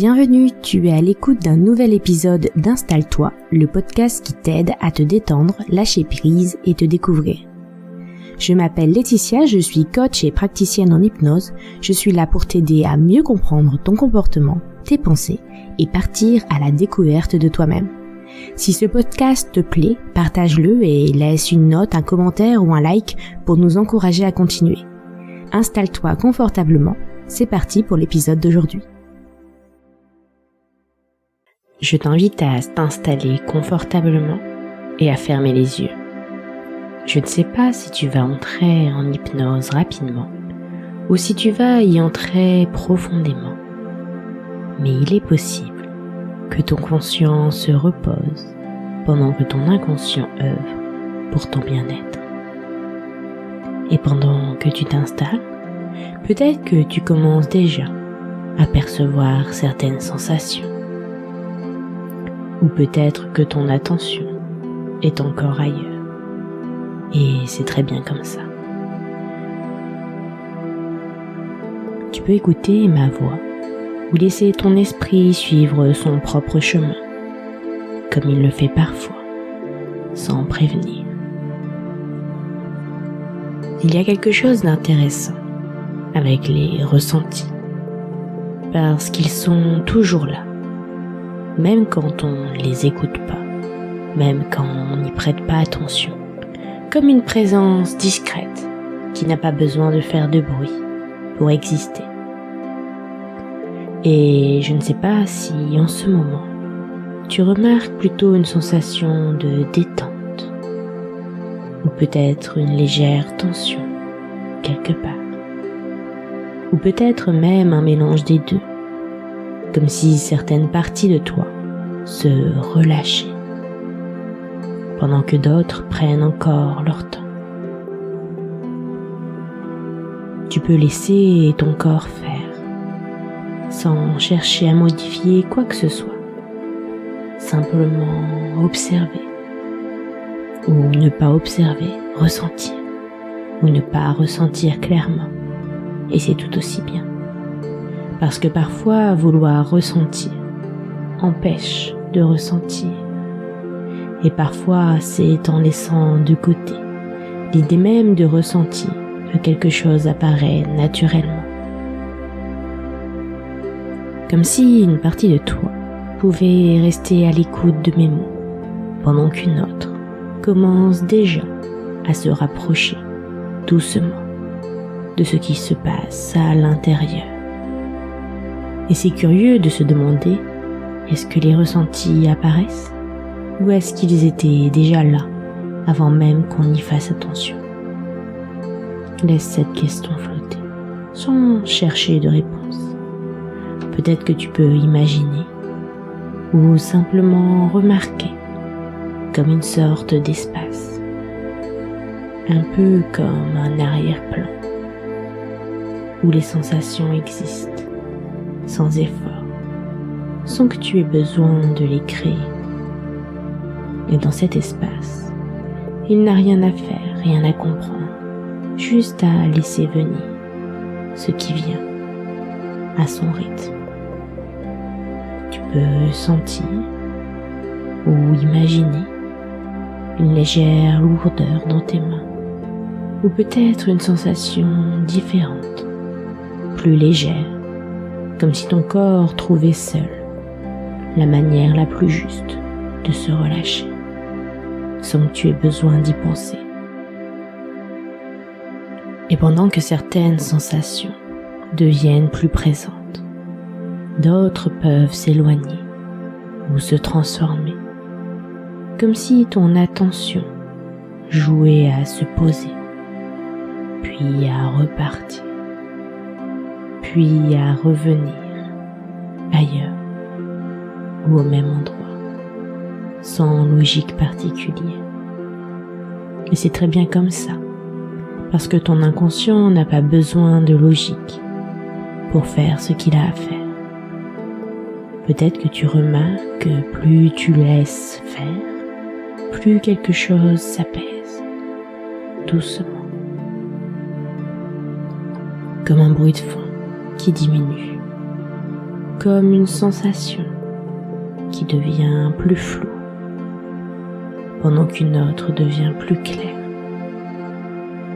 Bienvenue, tu es à l'écoute d'un nouvel épisode d'Installe-toi, le podcast qui t'aide à te détendre, lâcher prise et te découvrir. Je m'appelle Laetitia, je suis coach et praticienne en hypnose. Je suis là pour t'aider à mieux comprendre ton comportement, tes pensées et partir à la découverte de toi-même. Si ce podcast te plaît, partage-le et laisse une note, un commentaire ou un like pour nous encourager à continuer. Installe-toi confortablement, c'est parti pour l'épisode d'aujourd'hui. Je t'invite à t'installer confortablement et à fermer les yeux. Je ne sais pas si tu vas entrer en hypnose rapidement ou si tu vas y entrer profondément, mais il est possible que ton conscient se repose pendant que ton inconscient œuvre pour ton bien-être. Et pendant que tu t'installes, peut-être que tu commences déjà à percevoir certaines sensations. Ou peut-être que ton attention est encore ailleurs. Et c'est très bien comme ça. Tu peux écouter ma voix ou laisser ton esprit suivre son propre chemin, comme il le fait parfois, sans prévenir. Il y a quelque chose d'intéressant avec les ressentis, parce qu'ils sont toujours là, même quand on ne les écoute pas, même quand on n'y prête pas attention, comme une présence discrète qui n'a pas besoin de faire de bruit pour exister. Et je ne sais pas si en ce moment, tu remarques plutôt une sensation de détente, ou peut-être une légère tension quelque part, ou peut-être même un mélange des deux, comme si certaines parties de toi se relâchaient, pendant que d'autres prennent encore leur temps. Tu peux laisser ton corps faire, sans chercher à modifier quoi que ce soit, simplement observer, ou ne pas observer, ressentir, ou ne pas ressentir clairement, et c'est tout aussi bien. Parce que parfois, vouloir ressentir empêche de ressentir. Et parfois, c'est en laissant de côté l'idée même de ressentir que quelque chose apparaît naturellement. Comme si une partie de toi pouvait rester à l'écoute de mes mots, pendant qu'une autre commence déjà à se rapprocher doucement de ce qui se passe à l'intérieur. Et c'est curieux de se demander, est-ce que les ressentis apparaissent? Ou est-ce qu'ils étaient déjà là, avant même qu'on y fasse attention? Laisse cette question flotter, sans chercher de réponse. Peut-être que tu peux imaginer, ou simplement remarquer, comme une sorte d'espace, un peu comme un arrière-plan, où les sensations existent, sans effort, sans que tu aies besoin de les créer. Et dans cet espace, il n'a rien à faire, rien à comprendre, juste à laisser venir ce qui vient à son rythme. Tu peux sentir ou imaginer une légère lourdeur dans tes mains, ou peut-être une sensation différente, plus légère, comme si ton corps trouvait seul la manière la plus juste de se relâcher, sans que tu aies besoin d'y penser. Et pendant que certaines sensations deviennent plus présentes, d'autres peuvent s'éloigner ou se transformer, comme si ton attention jouait à se poser, puis à repartir, puis à revenir ailleurs ou au même endroit, sans logique particulière. Et c'est très bien comme ça, parce que ton inconscient n'a pas besoin de logique pour faire ce qu'il a à faire. Peut-être que tu remarques que plus tu laisses faire, plus quelque chose s'apaise, doucement, comme un bruit de fond qui diminue, comme une sensation qui devient plus floue, pendant qu'une autre devient plus claire,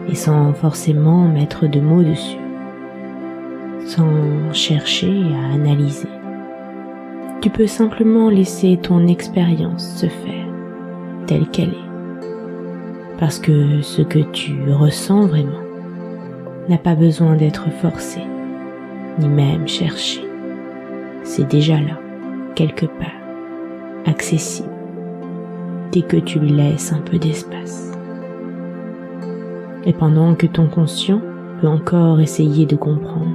et sans forcément mettre de mots dessus, sans chercher à analyser. Tu peux simplement laisser ton expérience se faire telle qu'elle est, parce que ce que tu ressens vraiment n'a pas besoin d'être forcé, ni même cherché. C'est déjà là, quelque part, accessible, dès que tu lui laisses un peu d'espace. Et pendant que ton conscient peut encore essayer de comprendre,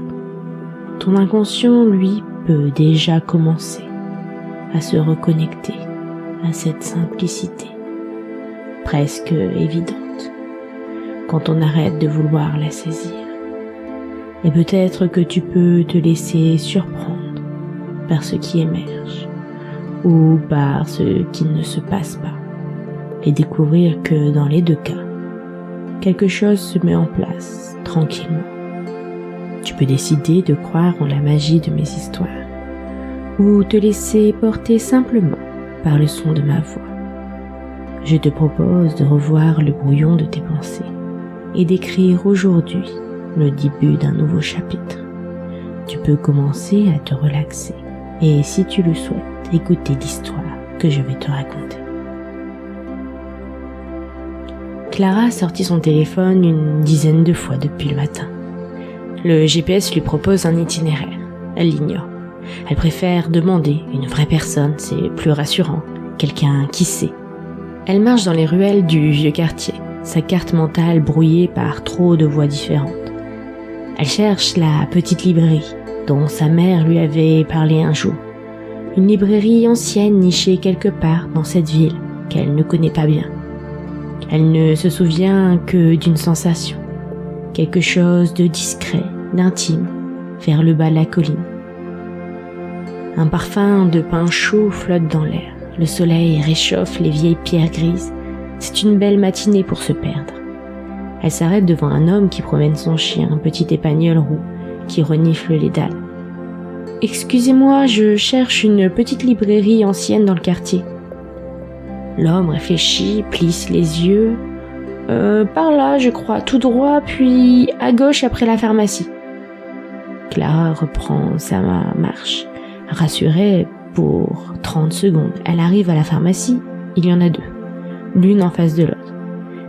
ton inconscient, lui, peut déjà commencer à se reconnecter à cette simplicité, presque évidente, quand on arrête de vouloir la saisir. Et peut-être que tu peux te laisser surprendre par ce qui émerge, ou par ce qui ne se passe pas, et découvrir que dans les deux cas, quelque chose se met en place tranquillement. Tu peux décider de croire en la magie de mes histoires, ou te laisser porter simplement par le son de ma voix. Je te propose de revoir le brouillon de tes pensées et d'écrire aujourd'hui le début d'un nouveau chapitre. Tu peux commencer à te relaxer et, si tu le souhaites, écouter l'histoire que je vais te raconter. Clara a sorti son téléphone une dizaine de fois depuis le matin. Le GPS lui propose un itinéraire. Elle l'ignore. Elle préfère demander une vraie personne, c'est plus rassurant, quelqu'un qui sait. Elle marche dans les ruelles du vieux quartier, sa carte mentale brouillée par trop de voix différentes. Elle cherche la petite librairie dont sa mère lui avait parlé un jour. Une librairie ancienne nichée quelque part dans cette ville qu'elle ne connaît pas bien. Elle ne se souvient que d'une sensation, quelque chose de discret, d'intime, vers le bas de la colline. Un parfum de pain chaud flotte dans l'air. Le soleil réchauffe les vieilles pierres grises. C'est une belle matinée pour se perdre. Elle s'arrête devant un homme qui promène son chien, un petit épagneul roux, qui renifle les dalles. « Excusez-moi, je cherche une petite librairie ancienne dans le quartier. » L'homme réfléchit, plisse les yeux. Par là, je crois, tout droit, puis à gauche après la pharmacie. » Clara reprend sa marche. Rassurée pour 30 secondes, elle arrive à la pharmacie. Il y en a deux, l'une en face de l'autre.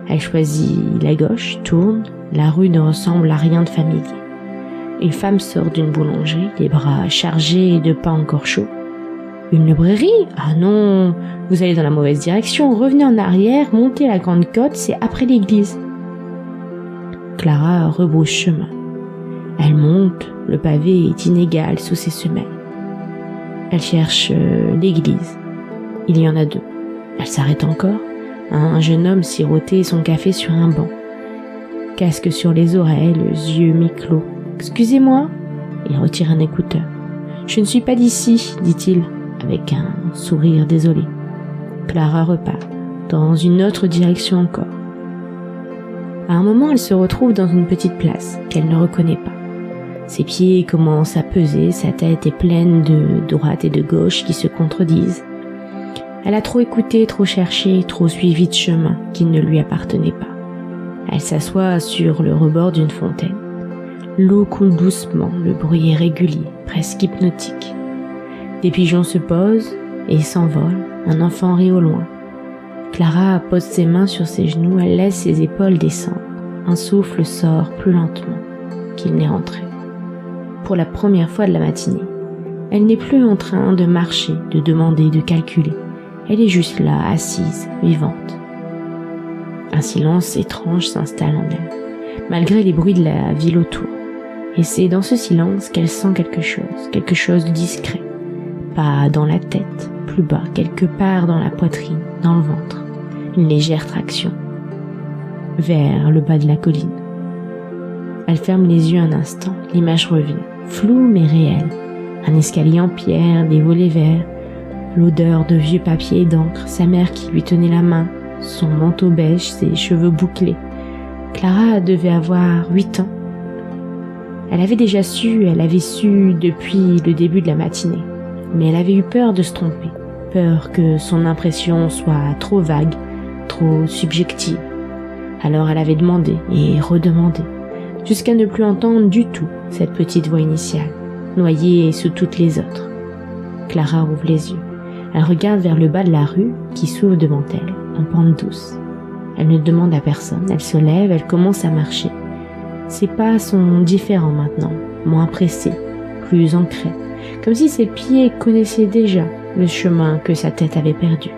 Elle choisit la gauche, tourne. La rue ne ressemble à rien de familier. Une femme sort d'une boulangerie, les bras chargés de pain encore chaud. Une librairie ? Ah non, vous allez dans la mauvaise direction. Revenez en arrière, montez la grande côte, c'est après l'église. Clara rebrousse chemin. Elle monte, le pavé est inégal sous ses semelles. Elle cherche l'église. Il y en a deux. Elle s'arrête encore. Un jeune homme sirotait son café sur un banc. Casque sur les oreilles, les yeux mi-clos. « Excusez-moi » Il retire un écouteur. « Je ne suis pas d'ici » dit-il, avec un sourire désolé. Clara repart, dans une autre direction encore. À un moment, elle se retrouve dans une petite place qu'elle ne reconnaît pas. Ses pieds commencent à peser, sa tête est pleine de droite et de gauche qui se contredisent. Elle a trop écouté, trop cherché, trop suivi de chemin qui ne lui appartenait pas. Elle s'assoit sur le rebord d'une fontaine. L'eau coule doucement, le bruit est régulier, presque hypnotique. Des pigeons se posent et s'envolent, un enfant rit au loin. Clara pose ses mains sur ses genoux, elle laisse ses épaules descendre. Un souffle sort plus lentement qu'il n'est rentré. Pour la première fois de la matinée, elle n'est plus en train de marcher, de demander, de calculer. Elle est juste là, assise, vivante. Un silence étrange s'installe en elle, malgré les bruits de la ville autour. Et c'est dans ce silence qu'elle sent quelque chose de discret. Pas dans la tête, plus bas, quelque part dans la poitrine, dans le ventre. Une légère traction. Vers le bas de la colline. Elle ferme les yeux un instant, l'image revient. Floue mais réelle. Un escalier en pierre, des volets verts, l'odeur de vieux papier et d'encre, sa mère qui lui tenait la main, son manteau beige, ses cheveux bouclés. Clara devait avoir 8 ans. Elle avait déjà su, elle avait su depuis le début de la matinée. Mais elle avait eu peur de se tromper, peur que son impression soit trop vague, trop subjective. Alors elle avait demandé et redemandé, jusqu'à ne plus entendre du tout cette petite voix initiale, noyée sous toutes les autres. Clara ouvre les yeux. Elle regarde vers le bas de la rue qui s'ouvre devant elle, en pente douce. Elle ne demande à personne, elle se lève, elle commence à marcher. Ses pas sont différents maintenant, moins pressés, plus ancrés, comme si ses pieds connaissaient déjà le chemin que sa tête avait perdu.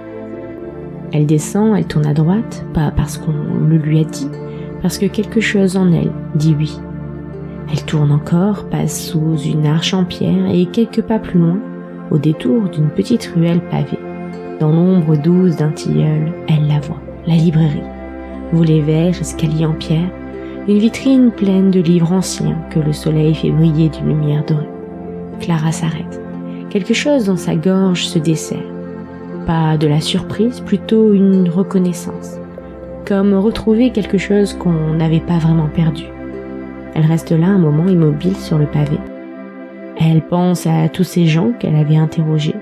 Elle descend, elle tourne à droite, pas parce qu'on le lui a dit, parce que quelque chose en elle dit oui. Elle tourne encore, passe sous une arche en pierre et quelques pas plus loin, au détour d'une petite ruelle pavée, dans l'ombre douce d'un tilleul, elle la voit, la librairie. Volets verts, escalier en pierre, une vitrine pleine de livres anciens que le soleil fait briller d'une lumière dorée. Clara s'arrête. Quelque chose dans sa gorge se desserre. Pas de la surprise, plutôt une reconnaissance. Comme retrouver quelque chose qu'on n'avait pas vraiment perdu. Elle reste là un moment immobile sur le pavé. Elle pense à tous ces gens qu'elle avait interrogés.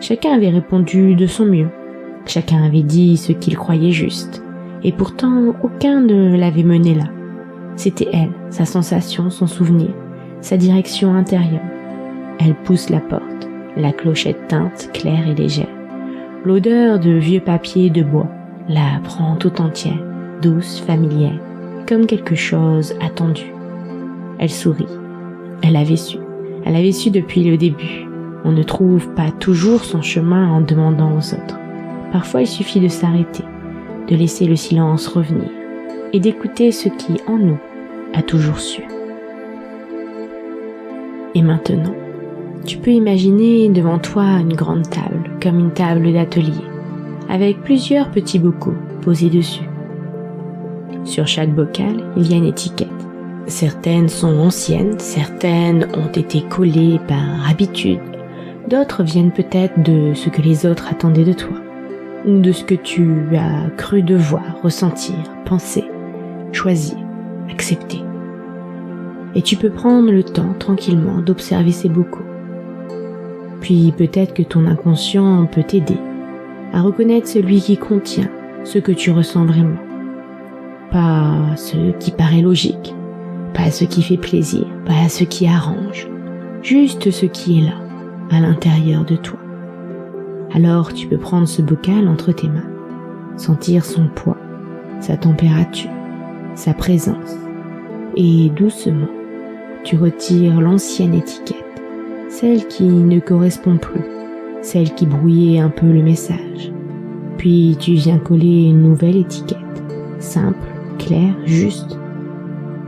Chacun avait répondu de son mieux. Chacun avait dit ce qu'il croyait juste. Et pourtant, aucun ne l'avait menée là. C'était elle, sa sensation, son souvenir, sa direction intérieure. Elle pousse la porte, la clochette teinte, claire et légère. L'odeur de vieux papier et de bois la prend tout entière, douce, familière, comme quelque chose attendu. Elle sourit. Elle avait su depuis le début. On ne trouve pas toujours son chemin en demandant aux autres. Parfois, il suffit de s'arrêter, de laisser le silence revenir et d'écouter ce qui, en nous, a toujours su. Et maintenant, tu peux imaginer devant toi une grande table, comme une table d'atelier, avec plusieurs petits bocaux posés dessus. Sur chaque bocal, il y a une étiquette. Certaines sont anciennes, certaines ont été collées par habitude, d'autres viennent peut-être de ce que les autres attendaient de toi, ou de ce que tu as cru devoir ressentir, penser, choisir, accepter. Et tu peux prendre le temps tranquillement d'observer ces bocaux. Puis peut-être que ton inconscient peut t'aider à reconnaître celui qui contient ce que tu ressens vraiment. Pas ce qui paraît logique, pas ce qui fait plaisir, pas ce qui arrange, juste ce qui est là, à l'intérieur de toi. Alors tu peux prendre ce bocal entre tes mains, sentir son poids, sa température, sa présence, et doucement, tu retires l'ancienne étiquette, celle qui ne correspond plus, celle qui brouillait un peu le message. Puis tu viens coller une nouvelle étiquette, simple, claire, juste.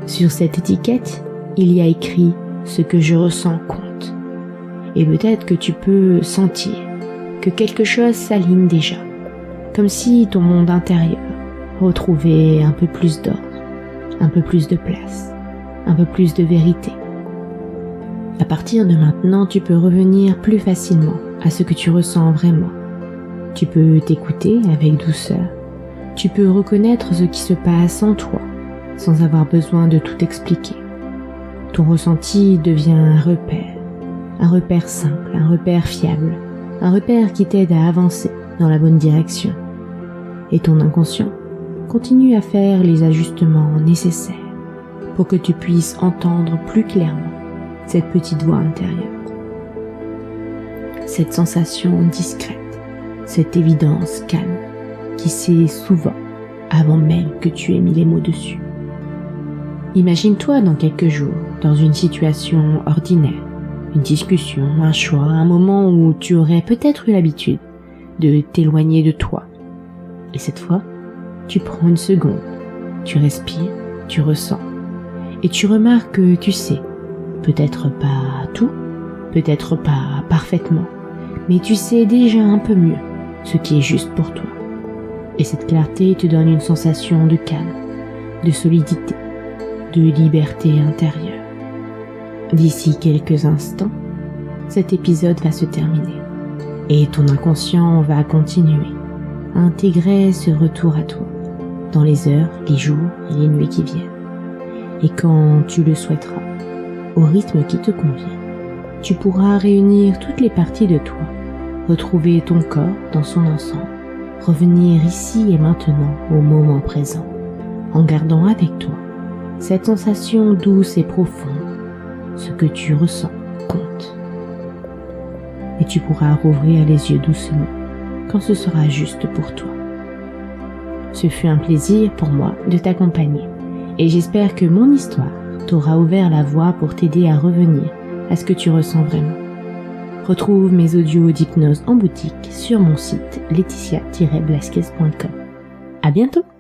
Sur cette étiquette, il y a écrit « Ce que je ressens compte ». Et peut-être que tu peux sentir que quelque chose s'aligne déjà, comme si ton monde intérieur retrouvait un peu plus d'ordre, un peu plus de place, un peu plus de vérité. À partir de maintenant, tu peux revenir plus facilement à ce que tu ressens vraiment. Tu peux t'écouter avec douceur. Tu peux reconnaître ce qui se passe en toi, sans avoir besoin de tout expliquer. Ton ressenti devient un repère simple, un repère fiable, un repère qui t'aide à avancer dans la bonne direction. Et ton inconscient continue à faire les ajustements nécessaires pour que tu puisses entendre plus clairement cette petite voix intérieure. Cette sensation discrète, cette évidence calme qui sait souvent avant même que tu aies mis les mots dessus. Imagine-toi dans quelques jours, dans une situation ordinaire, une discussion, un choix, un moment où tu aurais peut-être eu l'habitude de t'éloigner de toi. Et cette fois, tu prends une seconde, tu respires, tu ressens, et tu remarques que tu sais, peut-être pas tout, peut-être pas parfaitement, mais tu sais déjà un peu mieux ce qui est juste pour toi. Et cette clarté te donne une sensation de calme, de solidité, de liberté intérieure. D'ici quelques instants, cet épisode va se terminer et ton inconscient va continuer à intégrer ce retour à toi dans les heures, les jours et les nuits qui viennent. Et quand tu le souhaiteras, au rythme qui te convient. Tu pourras réunir toutes les parties de toi, retrouver ton corps dans son ensemble, revenir ici et maintenant au moment présent, en gardant avec toi cette sensation douce et profonde. Ce que tu ressens compte. Et tu pourras rouvrir les yeux doucement quand ce sera juste pour toi. Ce fut un plaisir pour moi de t'accompagner et j'espère que mon histoire t'aura ouvert la voie pour t'aider à revenir à ce que tu ressens vraiment. Retrouve mes audios d'hypnose en boutique sur mon site laetitia-blasquez.com. À bientôt!